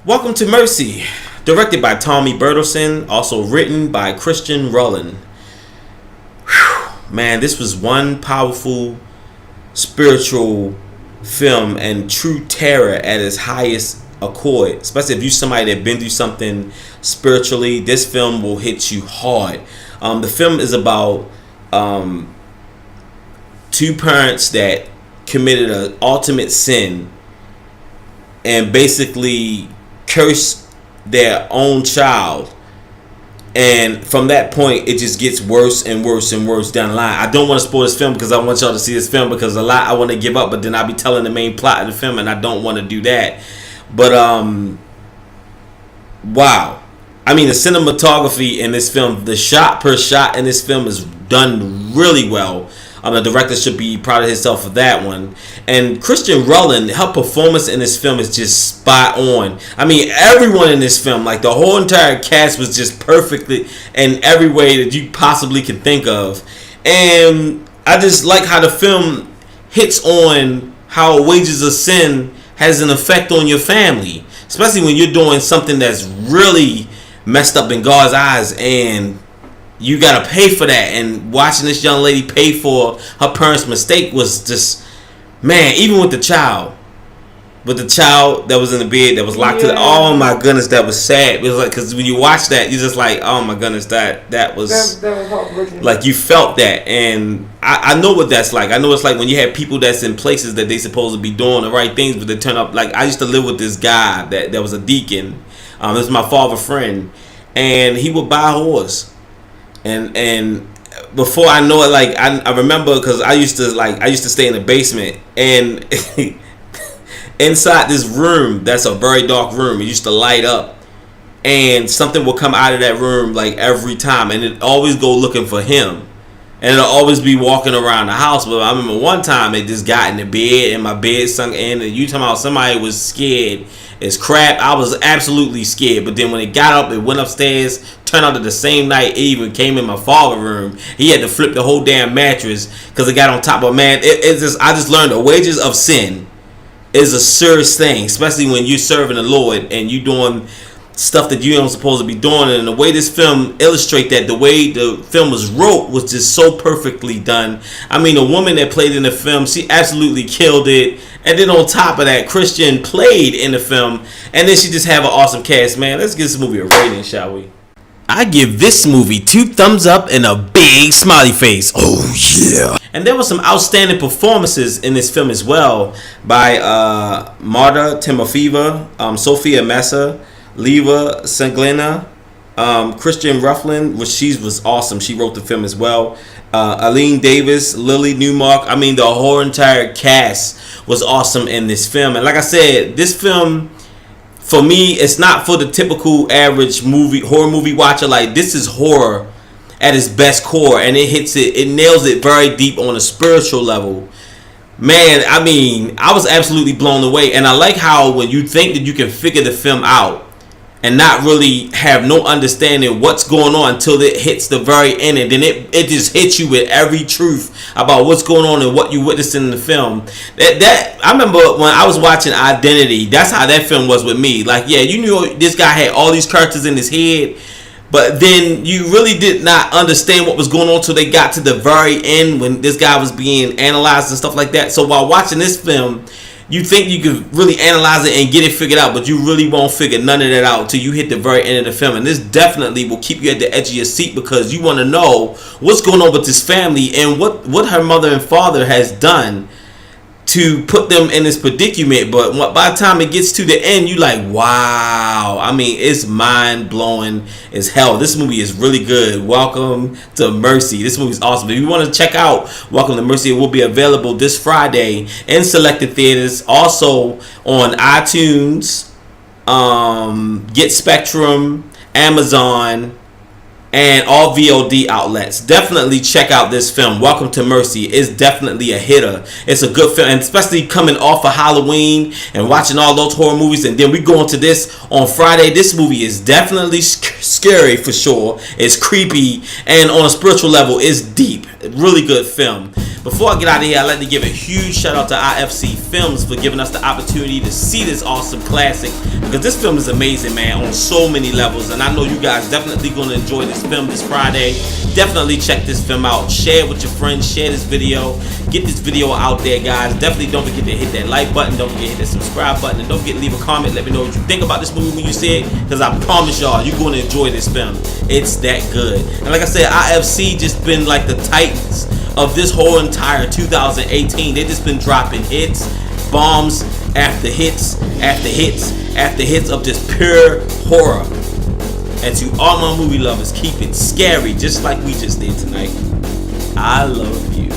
Welcome to Mercy, directed by Tommy Bertelsen, also written by Christian Rowland. Man, this was one powerful spiritual film and true terror at its highest accord. Especially if you're somebody that been through something spiritually, this film will hit you hard. The film is about two parents that committed an ultimate sin and basically curse their own child, and from that point it just gets worse and worse and worse down the line. I don't want to spoil this film because I want y'all to see this film, because a lot I want to give up, but then I'll be telling the main plot of the film and I don't want to do that. But wow, I mean, the cinematography in this film, the shot per shot in this film is done really well. The director should be proud of himself for that one. And Christian Rowland, her performance in this film is just spot on. I mean, everyone in this film, like the whole entire cast, was just perfectly in every way that you possibly can think of. And I just like how the film hits on how wages of sin has an effect on your family, especially when you're doing something that's really messed up in God's eyes, and you gotta pay for that. And watching this young lady pay for her parents' mistake was just, man, even with the child that was in the bed that was locked to the, oh my goodness, that was sad. It was like, because when you watch that, you're just like, oh my goodness, that was heartbreaking. Like, you felt that. And I know what that's like. I know it's like when you have people that's in places that they supposed to be doing the right things, but they turn up. Like, I used to live with this guy that was a deacon. This is my father's friend, and he would buy a horse. And before I know it, like I remember, because I used to stay in the basement, and inside this room, that's a very dark room, it used to light up, and something would come out of that room like every time, and it always go looking for him, and it'll always be walking around the house. But I remember one time it just got in the bed, and my bed sunk in, and you talking about somebody was scared as crap. I was absolutely scared. But then when it got up, it went upstairs. Turned out that the same night it even came in my father's room. He had to flip the whole damn mattress because it got on top of, man. I just learned the wages of sin is a serious thing, especially when you're serving the Lord and you doing stuff that you don't supposed to be doing. And the way this film illustrate that, the way the film was wrote, was just so perfectly done. I mean, the woman that played in the film, she absolutely killed it. And then on top of that, Christian played in the film, and then she just have an awesome cast. Man, let's give this movie a rating, shall we? I give this movie 2 thumbs up and a big smiley face. Oh yeah. And there were some outstanding performances in this film as well by Marta Timofeeva, Sophia Massa, Leva Senglina, Christian Rufflin, which she was awesome. She wrote the film as well. Aline Davis, Lily Newmark. I mean, the whole entire cast was awesome in this film. And like I said, this film, for me, it's not for the typical average horror movie watcher. Like, this is horror at its best core, and it nails it very deep on a spiritual level. Man, I mean, I was absolutely blown away. And I like how when you think that you can figure the film out and not really have no understanding what's going on until it hits the very end, and then it just hits you with every truth about what's going on and what you witnessed in the film. That I remember when I was watching Identity, that's how that film was with me. Like, yeah, you knew this guy had all these characters in his head, but then you really did not understand what was going on till they got to the very end when this guy was being analyzed and stuff like that. So while watching this film, you think you could really analyze it and get it figured out, but you really won't figure none of that out till you hit the very end of the film. And this definitely will keep you at the edge of your seat, because you want to know what's going on with this family and what her mother and father has done to put them in this predicament. But by the time it gets to the end, you like, wow. I mean, it's mind-blowing as hell. This movie is really good. Welcome to Mercy. This movie is awesome. If you want to check out Welcome to Mercy, it will be available this Friday in selected theaters. Also on iTunes, Get Spectrum, Amazon, and all VOD outlets. Definitely check out this film. Welcome to Mercy is definitely a hitter. It's a good film, and especially coming off of Halloween and watching all those horror movies, and then we go into this on Friday. This movie is definitely scary for sure. It's creepy, and on a spiritual level, it's deep. Really good film. Before I get out of here, I'd like to give a huge shout out to IFC Films for giving us the opportunity to see this awesome classic, because this film is amazing, man, on so many levels, and I know you guys definitely going to enjoy this film this Friday. Definitely check this film out. Share it with your friends. Share this video. Get this video out there, guys. Definitely don't forget to hit that like button. Don't forget to hit that subscribe button, and don't forget to leave a comment. Let me know what you think about this movie when you see it, because I promise y'all, you're going to enjoy this film. It's that good. And like I said, IFC just been like the titans of this whole entire 2018. They just been dropping hits, bombs after hits after hits after hits of just pure horror. And to all my movie lovers, keep it scary just like we just did tonight. I love you.